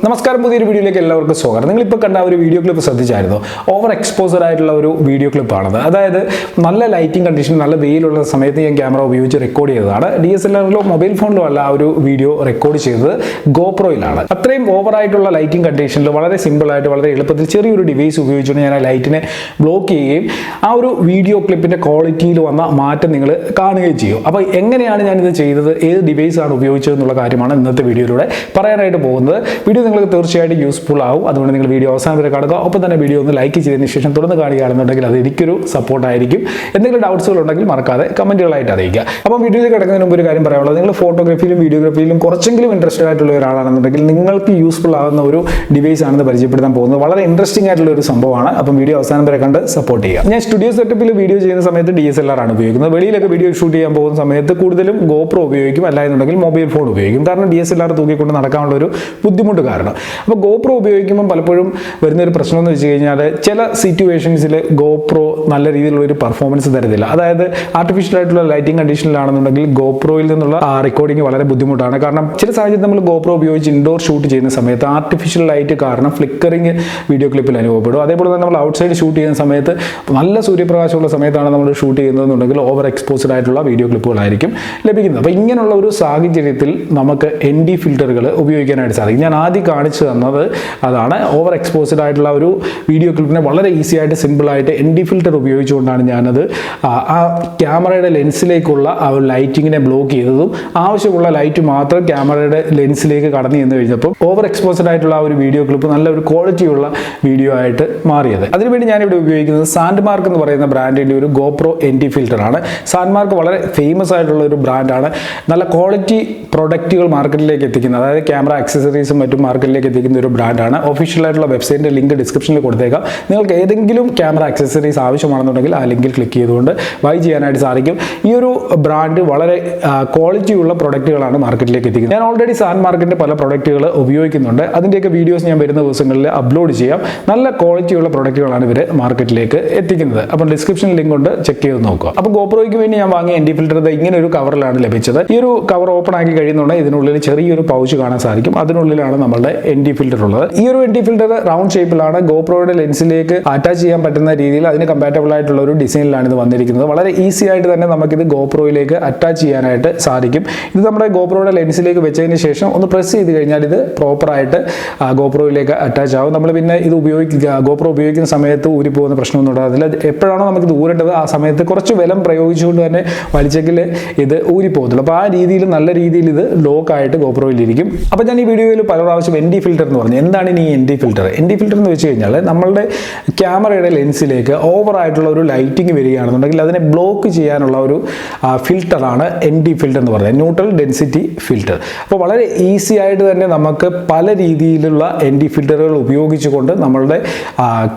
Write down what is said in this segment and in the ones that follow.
നമസ്കാരം, പുതിയൊരു വീഡിയോയിലേക്ക് എല്ലാവർക്കും സ്വാഗതം. നിങ്ങളിപ്പോൾ കണ്ട ഒരു വീഡിയോ ക്ലിപ്പ് ശ്രദ്ധിച്ചായിരുന്നു. ഓവർ എക്സ്പോസർ ആയിട്ടുള്ള ഒരു വീഡിയോ ക്ലിപ്പാണത്. അതായത് നല്ല ലൈറ്റിംഗ് കണ്ടീഷൻ, നല്ല വെയിലുള്ള സമയത്ത് ഞാൻ ക്യാമറ ഉപയോഗിച്ച് റെക്കോർഡ് ചെയ്തതാണ്. DSLR-ലോ മൊബൈൽ ഫോണിലോ അല്ല ആ ഒരു വീഡിയോ റെക്കോർഡ് ചെയ്തത്, GoProയിലാണ്. അത്രയും ഓവറായിട്ടുള്ള ലൈറ്റിംഗ് കണ്ടീഷനിൽ വളരെ സിമ്പിളായിട്ട് വളരെ എളുപ്പത്തിൽ ചെറിയൊരു ഡിവൈസ് ഉപയോഗിച്ചുകൊണ്ട് ഞാൻ ആ ലൈറ്റിനെ ബ്ലോക്ക് ചെയ്യുകയും ആ ഒരു വീഡിയോ ക്ലിപ്പിൻ്റെ ക്വാളിറ്റിയിൽ വന്ന മാറ്റം നിങ്ങൾ കാണുകയും ചെയ്യും. അപ്പോൾ എങ്ങനെയാണ് ഞാനിത് ചെയ്തത്, ഏത് ഡിവൈസാണ് ഉപയോഗിച്ചതെന്നുള്ള കാര്യമാണ് ഇന്നത്തെ വീഡിയോയിലൂടെ പറയാനായിട്ട് പോകുന്നത്. വീഡിയോ നിങ്ങൾക്ക് തീർച്ചയായിട്ടും യൂസ്ഫുൾ ആവും. അതുകൊണ്ട് നിങ്ങൾ വീഡിയോ അവസാനം വരെ കാണുക. ഒപ്പം തന്നെ വീഡിയോ ഒന്ന് ലൈക്ക് ചെയ്തതിന് ശേഷം തുടർന്ന് കാണുകയാണെന്നുണ്ടെങ്കിൽ അത് എനിക്കൊരു സപ്പോർട്ടായിരിക്കും. എന്തെങ്കിലും ഡൗട്ട്സുകൾ ഉണ്ടെങ്കിൽ മറക്കാതെ കമൻറ്റുകളായിട്ട് അറിയിക്കുക. അപ്പം വീഡിയോയിൽ കിടക്കുന്നതിന് മുമ്പ് ഒരു കാര്യം പറയാനുള്ളത്, നിങ്ങൾ ഫോട്ടോഗ്രാഫിയിലും വീഡിയോഗ്രാഫിയിലും കുറച്ചെങ്കിലും ഇൻട്രസ്റ്റഡ് ആയിട്ടുള്ള ഒരാളാണെന്നുണ്ടെങ്കിൽ നിങ്ങൾക്ക് യൂസ്ഫുൾ ആകുന്ന ഒരു ഡിവൈസ് ആണെന്ന് പരിചയപ്പെടുത്താൻ പോകുന്നത്. വളരെ ഇൻട്രസ്റ്റിംഗ് ആയിട്ടുള്ള ഒരു സംഭവമാണ്. അപ്പം വീഡിയോ അവസാനം വരെ കണ്ട് സപ്പോർട്ട് ചെയ്യുക. ഞാൻ സ്റ്റുഡിയോ സെറ്റപ്പിൽ വീഡിയോ ചെയ്യുന്ന സമയത്ത് DSLR ആണ് ഉപയോഗിക്കുന്നത്. വെളിയിലൊക്കെ വീഡിയോ ഷൂട്ട് ചെയ്യാൻ പോകുന്ന സമയത്ത് കൂടുതലും GoPro ഉപയോഗിക്കും, അല്ലായെന്നുണ്ടെങ്കിൽ മൊബൈൽ ഫോൺ ഉപയോഗിക്കും. കാരണം DSLR തൂക്കിക്കൊണ്ട് നടക്കാനുള്ള ഒരു ബുദ്ധിമുട്ട് കാരണം. അപ്പോൾ GoPro ഉപയോഗിക്കുമ്പോൾ പലപ്പോഴും വരുന്നൊരു പ്രശ്നം എന്ന് വെച്ച് കഴിഞ്ഞാൽ ചില സിറ്റുവേഷൻസിൽ GoPro നല്ല രീതിയിലുള്ള ഒരു പെർഫോമൻസ് തരുന്നില്ല. അതായത് ആർട്ടിഫിഷ്യൽ ആയിട്ടുള്ള ലൈറ്റിംഗ് കണ്ടീഷനിലാണെന്നുണ്ടെങ്കിൽ GoProയിൽ നിന്നുള്ള റെക്കോർഡിംഗ് വളരെ ബുദ്ധിമുട്ടാണ്. കാരണം ചില സാഹചര്യത്തിൽ നമ്മൾ GoPro ഉപയോഗിച്ച് ഇൻഡോർ ഷൂട്ട് ചെയ്യുന്ന സമയത്ത് ആർട്ടിഫിഷ്യൽ ലൈറ്റ് കാരണം ഫ്ലിക്കറിങ് വീഡിയോ ക്ലിപ്പിൽ അനുഭവപ്പെടും. അതേപോലെ തന്നെ നമ്മൾ ഔട്ട്സൈഡ് ഷൂട്ട് ചെയ്യുന്ന സമയത്ത് നല്ല സൂര്യപ്രകാശമുള്ള സമയത്താണ് നമ്മൾ ഷൂട്ട് ചെയ്യുന്നതെന്നുണ്ടെങ്കിൽ ഓവർ എക്സ്പോസ്ഡ് ആയിട്ടുള്ള വീഡിയോ ക്ലിപ്പുകളായിരിക്കും ലഭിക്കുന്നത്. അപ്പോൾ ഇങ്ങനെയുള്ള ഒരു സാഹചര്യത്തിൽ നമുക്ക് ND ഫിൽറ്ററുകൾ ഉപയോഗിക്കാനായിട്ട് സാധിക്കും. ഞാൻ ആദ്യം കാണിച്ചു തന്നത് അതാണ്. ഓവർ എക്സ്പോസ്ഡ് ആയിട്ടുള്ള ഒരു വീഡിയോ ക്ലിപ്പിനെ വളരെ ഈസി ആയിട്ട് സിമ്പിളായിട്ട് ND ഫിൽറ്റർ ഉപയോഗിച്ചുകൊണ്ടാണ് ഞാനത് ആ ക്യാമറയുടെ ലെൻസിലേക്കുള്ള ആ ഒരു ലൈറ്റിങ്ങിനെ ബ്ലോക്ക് ചെയ്തതും ആവശ്യമുള്ള ലൈറ്റ് മാത്രം ക്യാമറയുടെ ലെൻസിലേക്ക് കടന്നു ചെന്ന് കഴിഞ്ഞപ്പോൾ ഓവർ എക്സ്പോസ്ഡ് ആയിട്ടുള്ള ആ ഒരു വീഡിയോ ക്ലിപ്പ് നല്ലൊരു ക്വാളിറ്റിയുള്ള വീഡിയോ ആയിട്ട് മാറിയത്. അതിനുവേണ്ടി ഞാനിവിടെ ഉപയോഗിക്കുന്നത് SANDMARC എന്ന് പറയുന്ന ബ്രാൻഡിൻ്റെ ഒരു GoPro ND ഫിൽറ്ററാണ്. SANDMARC വളരെ ഫേമസ് ആയിട്ടുള്ള ഒരു ബ്രാൻഡാണ്. നല്ല ക്വാളിറ്റി പ്രൊഡക്റ്റുകൾ മാർക്കറ്റിലേക്ക് എത്തിക്കുന്ന, അതായത് ക്യാമറ ആക്സസറീസും മറ്റും മാർക്കറ്റിലേക്ക് എത്തിക്കുന്ന ഒരു ബ്രാൻഡാണ്. ഒഫീഷ്യലായിട്ടുള്ള വെബ്സൈറ്റിൻ്റെ ലിങ്ക് ഡിസ്ക്രിപ്ഷനിൽ കൊടുത്തേക്കാം. നിങ്ങൾക്ക് ഏതെങ്കിലും ക്യാമറ ആക്സസറീസ് ആവശ്യമാണെന്നുണ്ടെങ്കിൽ ആ ലിങ്കിൽ ക്ലിക്ക് ചെയ്തുകൊണ്ട് ബൈ ചെയ്യാനായിട്ട് സാധിക്കും. ഈ ഒരു ബ്രാൻഡ് വളരെ ക്വാളിറ്റിയുള്ള പ്രൊഡക്റ്റുകളാണ് മാർക്കറ്റിലേക്ക് എത്തിക്കുന്നത്. ഞാൻ ഓൾറെഡി SANDMARCിൻ്റെ പല പ്രൊഡക്റ്റുകൾ ഉപയോഗിക്കുന്നുണ്ട്. അതിൻ്റെയൊക്കെ വീഡിയോസ് ഞാൻ വരുന്ന ദിവസങ്ങളിൽ അപ്ലോഡ് ചെയ്യാം. നല്ല ക്വാളിറ്റിയുള്ള പ്രൊഡക്റ്റുകളാണ് ഇവർ മാർക്കറ്റിലേക്ക് എത്തിക്കുന്നത്. അപ്പം ഡിസ്ക്രിപ്ഷൻ ലിങ്ക് കൊണ്ട് ചെക്ക് ചെയ്ത് നോക്കുക. അപ്പോൾ GoProയ്ക്ക് വേണ്ടി ഞാൻ വാങ്ങിയ ND ഫിൽറ്റർ ഇങ്ങനെ ഒരു കവറിലാണ് ലഭിച്ചത്. ഈ ഒരു കവർ ഓപ്പൺ ആക്കി കഴിയുന്നുണ്ടെങ്കിൽ ഇതിനുള്ളിൽ ചെറിയൊരു പൗച്ച് കാണാൻ സാധിക്കും. അതിനുള്ളിലാണ് നമ്മുടെ ND ഫിൽറ്റർ ഉള്ളത്. ഈ ഒരു ND ഫിൽറ്റർ റൗണ്ട് ഷേപ്പിലാണ്. GoProയുടെ ലെൻസിലേക്ക് അറ്റാച്ച് ചെയ്യാൻ പറ്റുന്ന രീതിയിൽ അതിന് കമ്പാറ്റബിൾ ആയിട്ടുള്ള ഒരു ഡിസൈനിലാണ് ഇത് വന്നിരിക്കുന്നത്. വളരെ ഈസി ആയിട്ട് തന്നെ നമുക്കിത് GoProയിലേക്ക് അറ്റാച്ച് ചെയ്യാനായിട്ട് സാധിക്കും. ഇത് നമ്മുടെ GoProയുടെ ലെൻസിലേക്ക് വെച്ചതിന് ശേഷം ഒന്ന് പ്രസ് ചെയ്ത് കഴിഞ്ഞാൽ ഇത് പ്രോപ്പറായിട്ട് GoProയിലേക്ക് അറ്റാച്ച് ആവും. നമ്മൾ പിന്നെ ഇത് GoPro ഉപയോഗിക്കുന്ന സമയത്ത് ഊരിപ്പോകുന്ന പ്രശ്നമൊന്നും ഉണ്ടാകത്തില്ല. എപ്പോഴാണോ നമുക്ക് ഊരേണ്ടത് ആ സമയത്ത് കുറച്ച് ബലം പ്രയോഗിച്ചുകൊണ്ട് തന്നെ വലിച്ചെങ്കിൽ ഇത് ഊരിപ്പോകത്തുള്ളൂ. അപ്പോൾ ആ രീതിയിൽ നല്ല രീതിയിൽ ഇത് ലോക്കായിട്ട് GoProയിലിരിക്കും. അപ്പോൾ ഞാൻ ഈ വീഡിയോയിൽ പല പ്രാവശ്യം ND ഫിൽറ്റർ എന്ന് പറഞ്ഞു. എന്താണ് ഇനി ND ഫിൽറ്റർ? ND ഫിൽറ്റർ എന്ന് വെച്ച് കഴിഞ്ഞാൽ നമ്മളുടെ ക്യാമറയുടെ ലെൻസിലേക്ക് ഓവറായിട്ടുള്ള ഒരു ലൈറ്റിംഗ് വരികയാണെന്നുണ്ടെങ്കിൽ അതിനെ ബ്ലോക്ക് ചെയ്യാനുള്ള ഒരു ഫിൽറ്ററാണ് ND ഫിൽറ്റർ എന്ന് പറയുന്നത്, ന്യൂട്രൽ ഡെൻസിറ്റി ഫിൽറ്റർ. അപ്പോൾ വളരെ ഈസി ആയിട്ട് തന്നെ നമുക്ക് പല രീതിയിലുള്ള ND ഫിൽറ്ററുകൾ ഉപയോഗിച്ചുകൊണ്ട് നമ്മളുടെ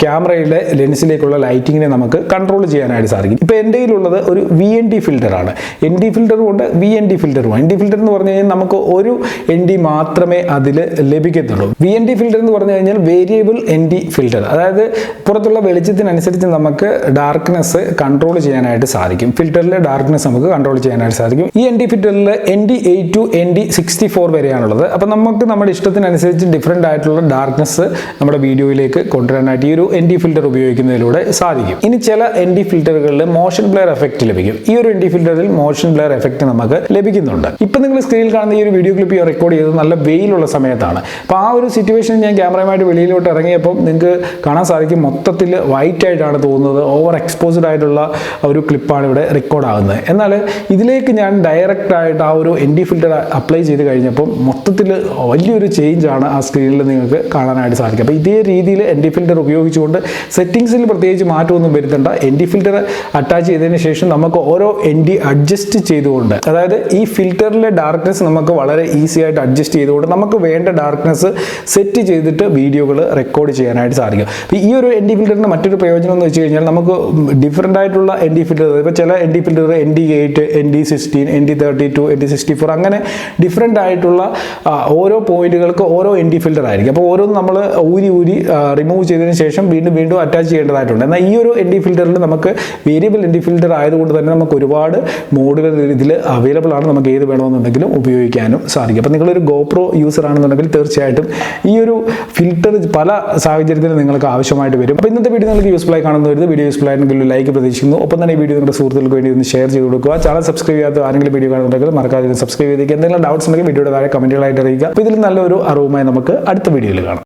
ക്യാമറയുടെ ലെൻസിലേക്കുള്ള ലൈറ്റിങ്ങിനെ നമുക്ക് കൺട്രോൾ ചെയ്യാനായിട്ട് സാധിക്കും. ഇപ്പോൾ എൻ്റെ കയ്യിലുള്ളത് ഒരു VND ഫിൽറ്ററാണ്. ND ഫിൽറ്ററും ഉണ്ട്, VND ഫിൽറ്ററും. ND ഫിൽറ്റർ എന്ന് പറഞ്ഞു കഴിഞ്ഞാൽ നമുക്ക് ഒരു ND മാത്രമേ അതിൽ ലഭിക്കത്തുള്ളൂ. VND ഫിൽറ്റർ എന്ന് പറഞ്ഞു കഴിഞ്ഞാൽ വേരിയബിൾ ND ഫിൽറ്റർ. അതായത് പുറത്തുള്ള വെളിച്ചത്തിനനുസരിച്ച് നമുക്ക് ഡാർക്ക്നെസ് കൺട്രോൾ ചെയ്യാനായിട്ട് സാധിക്കും. ഫിൽറ്ററിലെ ഡാർക്ക്നെസ് നമുക്ക് കൺട്രോൾ ചെയ്യാനായിട്ട് സാധിക്കും. ഈ ND ഫിൽറ്ററിൽ ND8 to ND64 വരെയാണുള്ളത്. അപ്പോൾ നമുക്ക് നമ്മുടെ ഇഷ്ടത്തിനനുസരിച്ച് ഡിഫറെൻ്റ് ആയിട്ടുള്ള ഡാർക്ക്നെസ് നമ്മുടെ വീഡിയോയിലേക്ക് കൊണ്ടുവരാനായിട്ട് ഈ ഒരു ND ഫിൽറ്റർ ഉപയോഗിക്കുന്നതിലൂടെ സാധിക്കും. ഇനി ചില ND ഫിൽറ്ററുകളിൽ മോഷൻ ബ്ലെയർ എഫക്റ്റ് ലഭിക്കും. ഈ ഒരു ND ഫിൽറ്ററിൽ മോഷൻ ബ്ലെയർ എഫക്റ്റ് നമുക്ക് ലഭിക്കുന്നുണ്ട്. ഇപ്പം നിങ്ങൾ സ്ക്രീനിൽ കാണുന്ന ഈ ഒരു വീഡിയോ ക്ലിപ്പ് റെക്കോർഡ് ചെയ്തത് നല്ല വെയിലുള്ള സമയത്താണ്. അപ്പോൾ ആ ഒരു സിറ്റുവേഷൻ ഞാൻ ക്യാമറയുമായിട്ട് വെളിയിലോട്ട് ഇറങ്ങിയപ്പോൾ നിങ്ങൾക്ക് കാണാൻ സാധിക്കും മൊത്തത്തിൽ വൈറ്റ് ആയിട്ടാണ് തോന്നുന്നത്. ഓവർ എക്സ്പോസ്ഡ് ആയിട്ടുള്ള ഒരു ക്ലിപ്പാണ് ഇവിടെ റെക്കോർഡ് ആകുന്നത്. എന്നാൽ ഇതിലേക്ക് ഞാൻ ഡയറക്റ്റ് ആയിട്ട് ആ ഒരു ND ഫിൽറ്റർ അപ്ലൈ ചെയ്ത് കഴിഞ്ഞപ്പോൾ മൊത്തത്തിൽ വലിയൊരു ചേഞ്ചാണ് ആ സ്ക്രീനിൽ നിങ്ങൾക്ക് കാണാനായിട്ട് സാധിക്കും. അപ്പോൾ ഇതേ രീതിയിൽ ND ഫിൽറ്റർ ഉപയോഗിച്ചുകൊണ്ട് സെറ്റിംഗ്സിൽ പ്രത്യേകിച്ച് മാറ്റമൊന്നും വരുത്തേണ്ട. ND ഫിൽറ്റർ അറ്റാച്ച് ചെയ്തതിന് ശേഷം നമുക്ക് ഓരോ ND അഡ്ജസ്റ്റ് ചെയ്തുകൊണ്ട്, അതായത് ഈ ഫിൽറ്ററിലെ ഡാർക്ക്നെസ് നമുക്ക് വളരെ ഈസി ആയിട്ട് അഡ്ജസ്റ്റ് ചെയ്തുകൊണ്ട് നമുക്ക് വേണ്ട ഡാർക്ക്നെസ് സെറ്റ് ചെയ്തിട്ട് വീഡിയോകൾ റെക്കോർഡ് ചെയ്യാനായിട്ട് സാധിക്കും. അപ്പോൾ ഈ ഒരു ND ഫിൽറ്ററിൻ്റെ മറ്റൊരു പ്രയോജനം എന്ന് വെച്ച് കഴിഞ്ഞാൽ നമുക്ക് ഡിഫറെൻ്റ് ആയിട്ടുള്ള ND ഫിൽറ്റർ, ഇപ്പോൾ ചില ND filter ND8, ND16, ND32, ND64 അങ്ങനെ ഡിഫറെൻ്റ് ആയിട്ടുള്ള ഓരോ പോയിന്റുകൾക്ക് ഓരോ ND ഫിൽറ്റർ ആയിരിക്കും. അപ്പോൾ ഓരോന്നും നമ്മൾ ഊരി റിമൂവ് ചെയ്തതിന് ശേഷം വീണ്ടും അറ്റാച്ച് ചെയ്യേണ്ടതായിട്ടുണ്ട്. എന്നാൽ ഈ ഒരു ND ഫിൽറ്ററിൽ നമുക്ക് വേരിയബിൾ ND ഫിൽറ്റർ ആയതുകൊണ്ട് തന്നെ നമുക്ക് ഒരുപാട് മോഡുകൾ ഇതിൽ അവൈലബിൾ ആണ്. നമുക്ക് ഏത് വേണമെന്നുണ്ടെങ്കിലും ഉപയോഗിക്കാനും സാധിക്കും. അപ്പോൾ നിങ്ങളൊരു GoPro യൂസർ ആണെന്നുണ്ടെങ്കിൽ തീർച്ചയായും തീർച്ചയായിട്ടും ഈ ഒരു ഫിൽറ്റർ പല സാഹചര്യത്തിലും നിങ്ങൾക്ക് ആവശ്യമായിട്ട് വരും. അപ്പോൾ ഇന്നത്തെ വീഡിയോ നിങ്ങൾക്ക് യൂസ്ഫുൾ ആയി കാണുന്നവരുത്. വീഡിയോ യൂസ്ഫുൾ ആയെങ്കിൽ ലൈക്ക് പ്രതീക്ഷിക്കുന്നു. ഒപ്പം തന്നെ ഈ വീഡിയോ നിങ്ങളുടെ സുഹൃത്തുക്കൾക്ക് വേണ്ടി ഒന്ന് ഷെയർ ചെയ്ത് കൊടുക്കുക. ചാനൽ സബ്സ്ക്രൈബ് ചെയ്യാത്ത ആരെങ്കിലും വീഡിയോ കാണുന്നുണ്ടെങ്കിൽ മറക്കാതെ സബ്സ്ക്രൈബ് ചെയ്തേക്കുക. എന്തെങ്കിലും ഡൗട്ട്സ് ഉണ്ടെങ്കിൽ വീഡിയോയുടെ താഴെ കമന്റുകളായിട്ട് അറിയിക്കുക. അപ്പോൾ ഇതിൽ നല്ലൊരു അറിവുമായി നമുക്ക് അടുത്ത വീഡിയോയിൽ കാണാം.